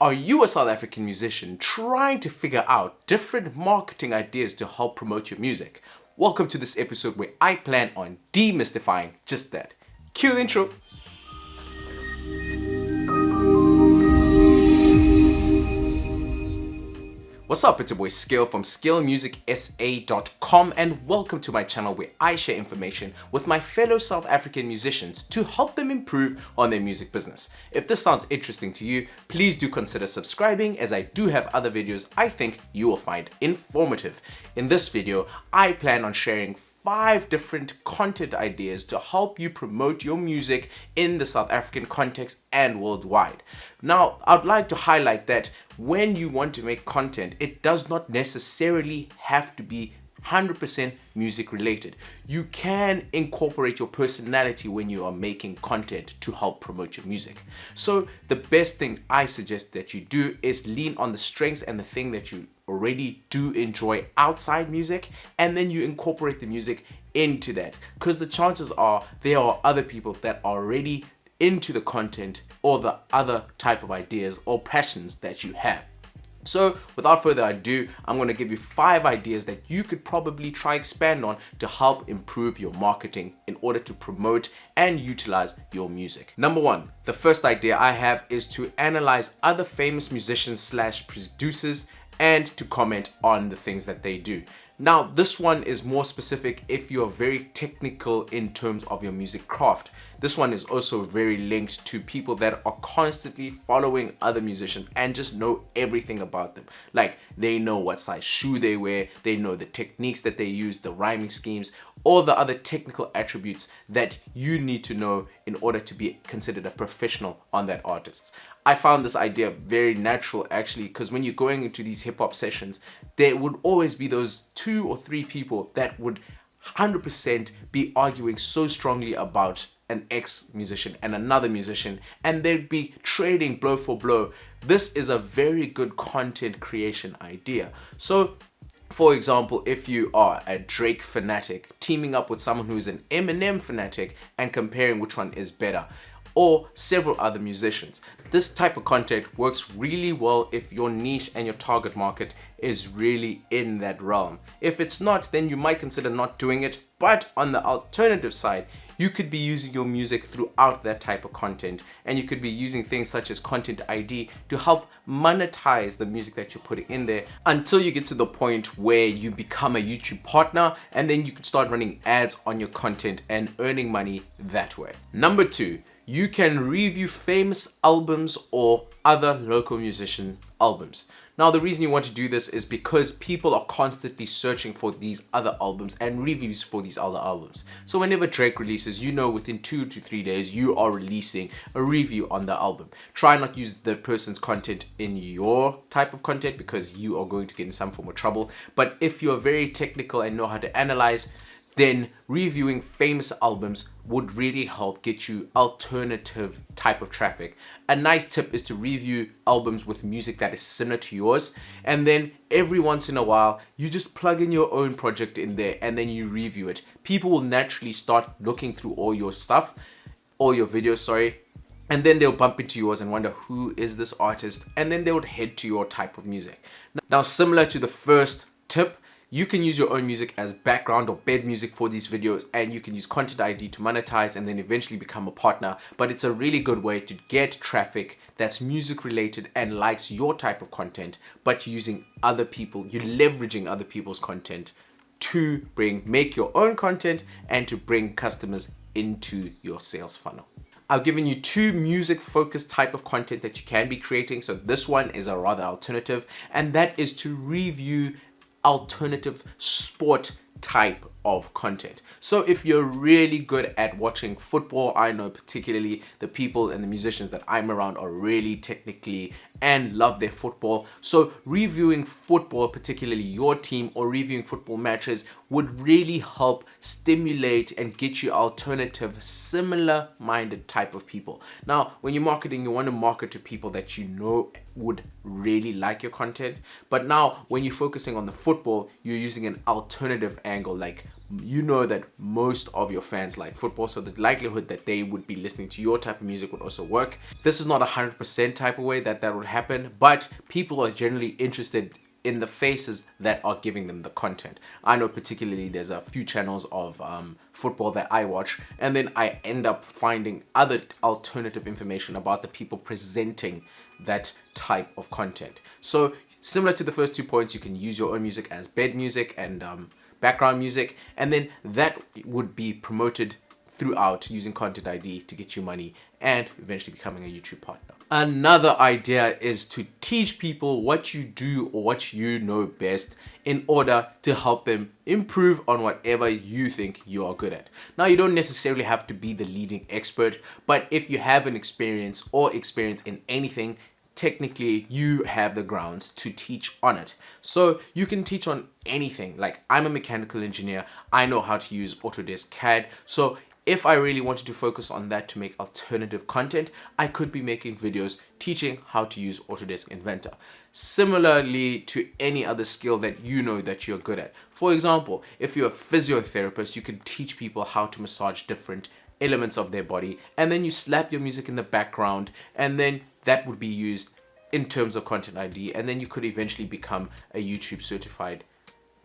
Are you a South African musician trying to figure out different marketing ideas to help promote your music? Welcome to this episode where I plan on demystifying just that. Cue the intro. What's up, it's your boy Scale from ScaleMusicSA.com and welcome to my channel where I share information with my fellow South African musicians to help them improve on their music business. If this sounds interesting to you, please do consider subscribing as I do have other videos I think you will find informative. In this video, I plan on sharing 5 different content ideas to help you promote your music in the South African context and worldwide. Now, I'd like to highlight that when you want to make content, it does not necessarily have to be 100% music related. You can incorporate your personality when you are making content to help promote your music. So the best thing I suggest that you do is lean on the strengths and the thing that you already do enjoy outside music, and then you incorporate the music into that, because the chances are there are other people that are already into the content or the other type of ideas or passions that you have. So without further ado, I'm going to give you 5 ideas that you could probably try expand on to help improve your marketing in order to promote and utilize your music. Number 1, the first idea I have is to analyze other famous musicians / producers and to comment on the things that they do. Now, this one is more specific if you are very technical in terms of your music craft. This one is also very linked to people that are constantly following other musicians and just know everything about them. Like, they know what size shoe they wear, they know the techniques that they use, the rhyming schemes, all the other technical attributes that you need to know in order to be considered a professional on that artist. I found this idea very natural actually, because when you're going into these hip hop sessions, there would always be those 2 or 3 people that would 100% be arguing so strongly about an ex-musician and another musician, and they'd be trading blow for blow. This is a very good content creation idea. So for example, if you are a Drake fanatic teaming up with someone who is an Eminem fanatic and comparing which one is better, or several other musicians. This type of content works really well if your niche and your target market is really in that realm. If it's not, then you might consider not doing it. But on the alternative side, you could be using your music throughout that type of content, and you could be using things such as Content ID to help monetize the music that you're putting in there until you get to the point where you become a YouTube partner, and then you can start running ads on your content and earning money that way. Number 2, you can review famous albums or other local musician albums. Now, the reason you want to do this is because people are constantly searching for these other albums and reviews for these other albums. So whenever Drake releases, you know within 2 to 3 days you are releasing a review on the album. Try not to use the person's content in your type of content because you are going to get in some form of trouble. But if you are very technical and know how to analyze, then reviewing famous albums would really help get you alternative type of traffic. A nice tip is to review albums with music that is similar to yours, and then every once in a while you just plug in your own project in there and then you review it. People will naturally start looking through all your stuff, all your videos, and then they'll bump into yours and wonder who is this artist, and then they would head to your type of music. Now, similar to the first tip, you can use your own music as background or bed music for these videos, and you can use Content ID to monetize and then eventually become a partner. But it's a really good way to get traffic that's music related and likes your type of content, but using other people, you're leveraging other people's content to make your own content and to bring customers into your sales funnel. I've given you 2 music focused type of content that you can be creating. So this one is a rather alternative, and that is to review alternative sport type of content. So if you're really good at watching football, I know particularly the people and the musicians that I'm around are really technically and love their football. So reviewing football, particularly your team, or reviewing football matches would really help stimulate and get you alternative, similar minded type of people. Now, when you're marketing, you want to market to people that you know would really like your content. But now when you're focusing on the football, you're using an alternative angle. Like, you know that most of your fans like football, so the likelihood that they would be listening to your type of music would also work. This is not 100% type of way that would happen, but people are generally interested in the faces that are giving them the content. I know particularly there's a few channels of football that I watch, and then I end up finding other alternative information about the people presenting that type of content. So similar to the first 2 points, you can use your own music as bed music and background music, and then that would be promoted throughout using Content ID to get you money and eventually becoming a YouTube partner. Another idea is to teach people what you do or what you know best in order to help them improve on whatever you think you are good at. Now, you don't necessarily have to be the leading expert, but if you have an experience in anything, technically you have the grounds to teach on it. So you can teach on anything. Like, I'm a mechanical engineer. I know how to use Autodesk CAD. So if I really wanted to focus on that to make alternative content, I could be making videos teaching how to use Autodesk Inventor. Similarly to any other skill that you know that you're good at. For example, if you're a physiotherapist, you can teach people how to massage different elements of their body, and then you slap your music in the background, and then that would be used in terms of Content ID, and then you could eventually become a YouTube certified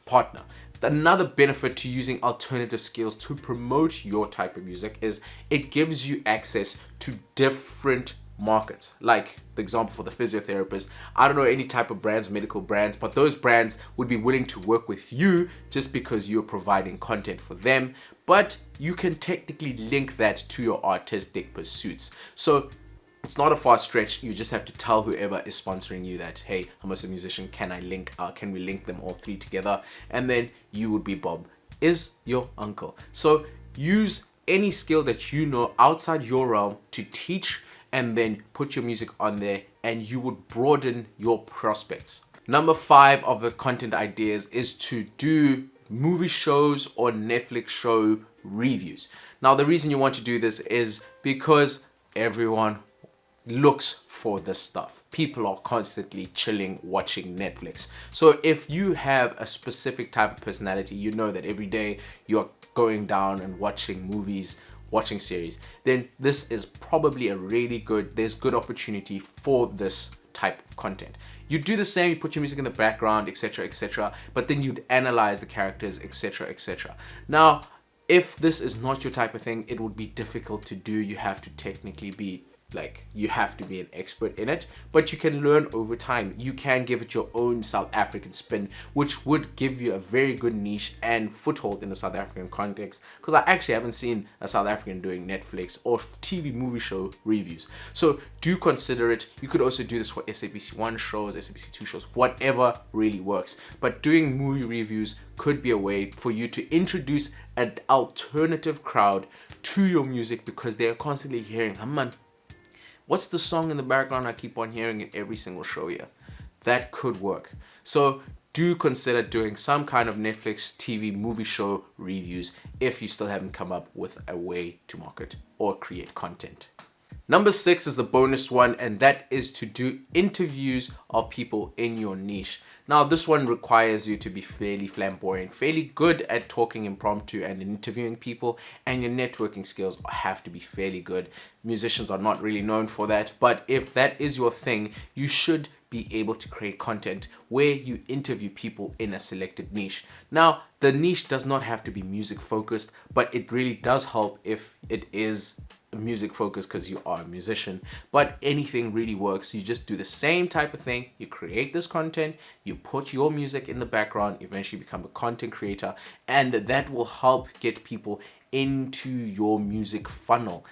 partner. Another benefit to using alternative skills to promote your type of music is it gives you access to different markets. Like the example for the physiotherapist, I don't know any type of brands, medical brands, but those brands would be willing to work with you just because you're providing content for them. But you can technically link that to your artistic pursuits. So it's not a far stretch. You just have to tell whoever is sponsoring you that, hey, I'm also a musician. Can we link them all three together? And then you would be Bob is your uncle. So use any skill that you know outside your realm to teach, and then put your music on there, and you would broaden your prospects. Number 5 of the content ideas is to do movie shows or Netflix show reviews. Now, the reason you want to do this is because everyone looks for this stuff. People are constantly chilling, watching Netflix. So if you have a specific type of personality, you know that every day you're going down and watching movies, watching series, then this is probably there's good opportunity for this type of content. You do the same, you put your music in the background, etc., but then you'd analyze the characters, etc. Now, if this is not your type of thing, it would be difficult to do. You have to technically be an expert in it, but you can learn over time. You can give it your own South African spin, which would give you a very good niche and foothold in the South African context, because I actually haven't seen a South African doing Netflix or TV movie show reviews. So do consider it. You could also do this for SABC 1 shows, SABC 2 shows, whatever really works. But doing movie reviews could be a way for you to introduce an alternative crowd to your music, because they're constantly hearing, man, what's the song in the background I keep on hearing in every single show here? That could work. So do consider doing some kind of Netflix TV movie show reviews if you still haven't come up with a way to market or create content. Number 6 is the bonus one, and that is to do interviews of people in your niche. Now, this one requires you to be fairly flamboyant, fairly good at talking impromptu and interviewing people, and your networking skills have to be fairly good. Musicians are not really known for that, but if that is your thing, you should be able to create content where you interview people in a selected niche. Now, the niche does not have to be music focused, but it really does help if it is music focused because you are a musician. But anything really works. You just do the same type of thing. You create this content, you put your music in the background, eventually become a content creator, and that will help get people into your music funnel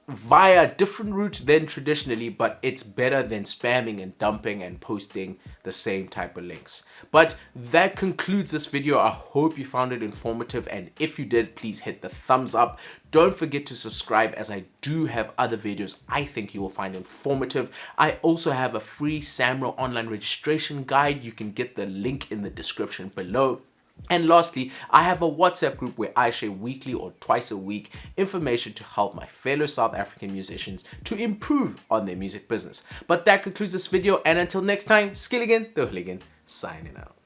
via a different route than traditionally, but it's better than spamming and dumping and posting the same type of links. But that concludes this video. I hope you found it informative, and if you did, please hit the thumbs up. Don't forget to subscribe, as I do have other videos I think you will find informative. I also have a free SAMRO online registration guide. You can get the link in the description below. And lastly, I have a WhatsApp group where I share weekly or twice a week information to help my fellow South African musicians to improve on their music business. But that concludes this video, and until next time, Skilligan the Hooligan signing out.